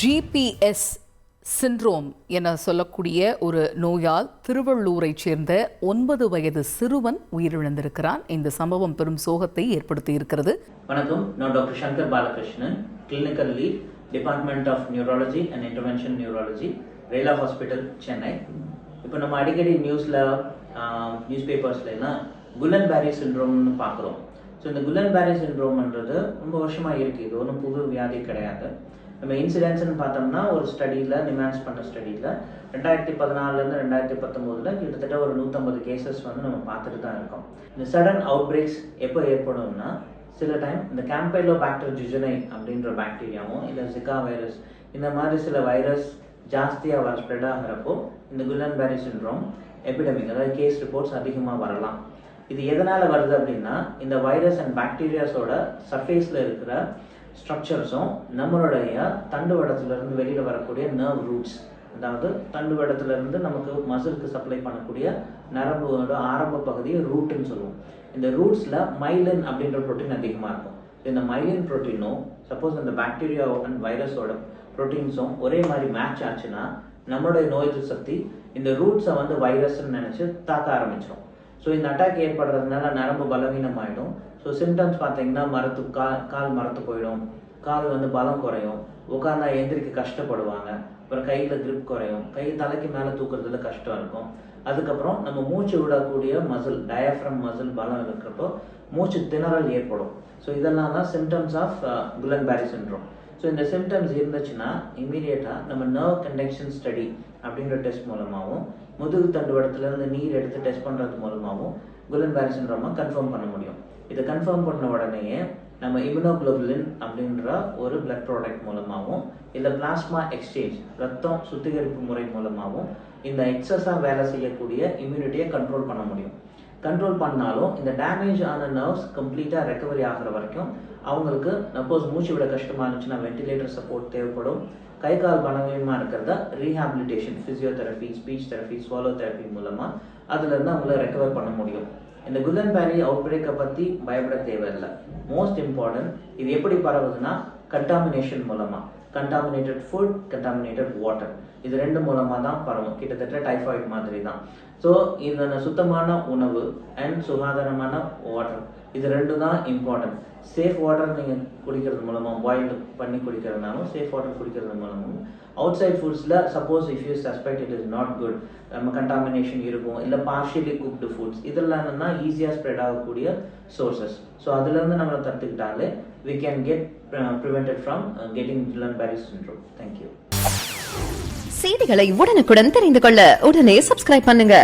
GPS syndrome என சொல்லக்கூடிய ஒரு நோயால் திருவள்ளூரைச் சேர்ந்த 9 வயது சிறுவன் உயிரிழந்திருக்கிறான். இந்த சம்பவம் பெரும் சோகத்தை ஏற்படுத்தி இருக்கிறது. வணக்கம், நான் doctor Shankar Balakrishnan, clinical lead, department of neurology and intervention neurology, Rela hospital, Chennai. இப்போ நம்ம அடிக்கடி நியூஸ் பேப்பர்ஸ்லாம் குலன் பேரி சிண்ட்ரோம்னு பார்க்குறோம். ஸோ இந்த குலன் பேரி சிண்ட்ரோம்ன்றது ரொம்ப வருஷமாக இருக்குது. இது ஒன்றும் புது வியாதி கிடையாது. நம்ம இன்சிடென்ட்ஸ்ன்னு பார்த்தோம்னா ஒரு ஸ்டடியில், நிமான்ஸ் பண்ண ஸ்டடியில் 2014 2019 கிட்டத்தட்ட ஒரு 150 கேசஸ் நம்ம பார்த்துட்டு தான் இருக்கோம். இந்த சடன் அவுட் பிரேக்ஸ் எப்போ ஏற்படும்னா, சில டைம் இந்த கேம்பைலோபாக்டர் ஜிஜுனை அப்படின்ற பாக்டீரியாவும் இல்லை ஜிகா வைரஸ், இந்த மாதிரி சில வைரஸ் ஜாஸ்தியாக ஸ்ப்ரெட் ஆகிறப்போ இந்த குலன் பேரி சிண்ட்ரோம் எபிடமிக், அதாவது கேஸ் ரிப்போர்ட்ஸ் அதிகமாக வரலாம். இது எதனால் வருது அப்படின்னா, இந்த வைரஸ் அண்ட் பாக்டீரியாஸோட சர்ஃபேஸில் இருக்கிற ஸ்ட்ரக்சர்ஸும் நம்மளுடைய தண்டுவடத்திலிருந்து வெளியில் வரக்கூடிய நர்வ் ரூட்ஸ், அதாவது தண்டுவடத்திலிருந்து நமக்கு மசிலுக்கு சப்ளை பண்ணக்கூடிய நரம்போட ஆரம்ப பகுதியை ரூட்டுன்னு சொல்லுவோம். இந்த ரூட்ஸில் மைலின் அப்படின்ற ப்ரோட்டீன் அதிகமாக இருக்கும். இந்த மைலின் ப்ரோட்டீனும் சப்போஸ் அந்த பாக்டீரியா அண்ட் வைரஸோட ப்ரோட்டீன்ஸும் ஒரே மாதிரி மேட்ச் ஆச்சுன்னா நம்மளுடைய நோய் எதிர்ப்பு சக்தி இந்த ரூட்ஸை வைரஸ்ன்னு நினச்சி தாக்க ஆரம்பிச்சிடும். ஸோ இந்த அட்டாக் ஏற்படுறதுனால நரம்பு பலவீனமாயிடும். ஸோ சிம்டம்ஸ் பார்த்தீங்கன்னா கால் மரத்து போயிடும், கால் பலம் குறையும், உட்காந்தா எந்திரிக்க கஷ்டப்படுவாங்க, அப்புறம் கையில் கிரிப் குறையும், கை தலைக்கு மேலே தூக்குறதுல கஷ்டம் இருக்கும். அதுக்கப்புறம் நம்ம மூச்சு விடக்கூடிய மசில், டயஃப்ரம் மசில் பலம் இருக்கிறப்போ மூச்சு திணறல் ஏற்படும். ஸோ இதெல்லாம் தான் symptoms of குலன் Peri syndrome. So இந்த சிம்டம்ஸ் இருந்துச்சுன்னா இமீடியட்டாக நம்ம நர்வ் கண்டக்ஷன் ஸ்டடி அப்படின்ற டெஸ்ட் மூலமாகவும், முதுகு தண்டுவடத்துலேருந்து நீர் எடுத்து டெஸ்ட் பண்ணுறது மூலமாகவும் குலன் பேரி சிண்ட்ரோமை கன்ஃபார்ம் பண்ண முடியும். இதை கன்ஃபார்ம் பண்ண உடனேயே நம்ம இம்யூனோகுளோபுலின் அப்படின்ற ஒரு பிளட் ப்ராடக்ட் மூலமாகவும் இல்லை பிளாஸ்மா எக்ஸ்சேஞ்ச், ரத்தம் சுத்திகரிப்பு முறை மூலமாகவும் இந்த எக்ஸஸாக வேலை செய்யக்கூடிய இம்யூனிட்டியை கண்ட்ரோல் பண்ண முடியும். கண்ட்ரோல் பண்ணாலும் இந்த டேமேஜ் ஆன நர்வ்ஸ் கம்ப்ளீட்டாக ரெக்கவரி ஆகிற வரைக்கும் அவங்களுக்கு சப்போஸ் மூச்சு விட கஷ்டமாக இருந்துச்சுன்னா வென்டிலேட்டர் சப்போர்ட் தேவைப்படும். கை கால் பலவீனமாக இருக்கிறத rehabilitation, physiotherapy, speech therapy, swallow therapy மூலமாக அதுலேருந்து அவங்கள ரெக்கவர் பண்ண முடியும். இந்த குலன் பேரி அவுட் பிரேக்கை பற்றி பயப்பட தேவையில்லை. மோஸ்ட் இம்பார்ட்டன்ட், இது எப்படி பரவுதுன்னா கண்டாமினேஷன் மூலமாக, கண்டாமினேட்டட் ஃபுட், கண்டாமினேட்டட் வாட்டர், இது ரெண்டு மூலமாக தான் பரவும். கிட்டத்தட்ட டைஃபாய்டு மாதிரி தான். ஸோ இந்த சுத்தமான உணவு அண்ட் சுகாதாரமான வாட்டர், இது ரெண்டு தான் இம்பார்ட்டன்ட். சேஃப் வாட்டர் நீங்கள் குடிக்கிறது மூலமாக, பாயில் பண்ணி குடிக்கிறதுனாலும், சேஃப் வாட்டர் குடிக்கிறது மூலமும், அவுட் சைட் ஃபுட்ஸில் suppose if you suspect it is not good, நம்ம கண்டாமினேஷன் இருக்கும், இல்லை பார்ஷியலி குக்டு ஃபுட்ஸ், இதெல்லாம் என்னன்னா ஈஸியாக ஸ்ப்ரெட் ஆகக்கூடிய சோர்சஸ். ஸோ அதுலேருந்து நம்மளை தடுத்துக்கிட்டாலே we can get prevented from getting Guillain Barre syndrome. Thank you. செய்திகளை உடனுக்குடன் தெரிந்து கொள்ள உடனே சப்ஸ்கிரைப் பண்ணுங்க.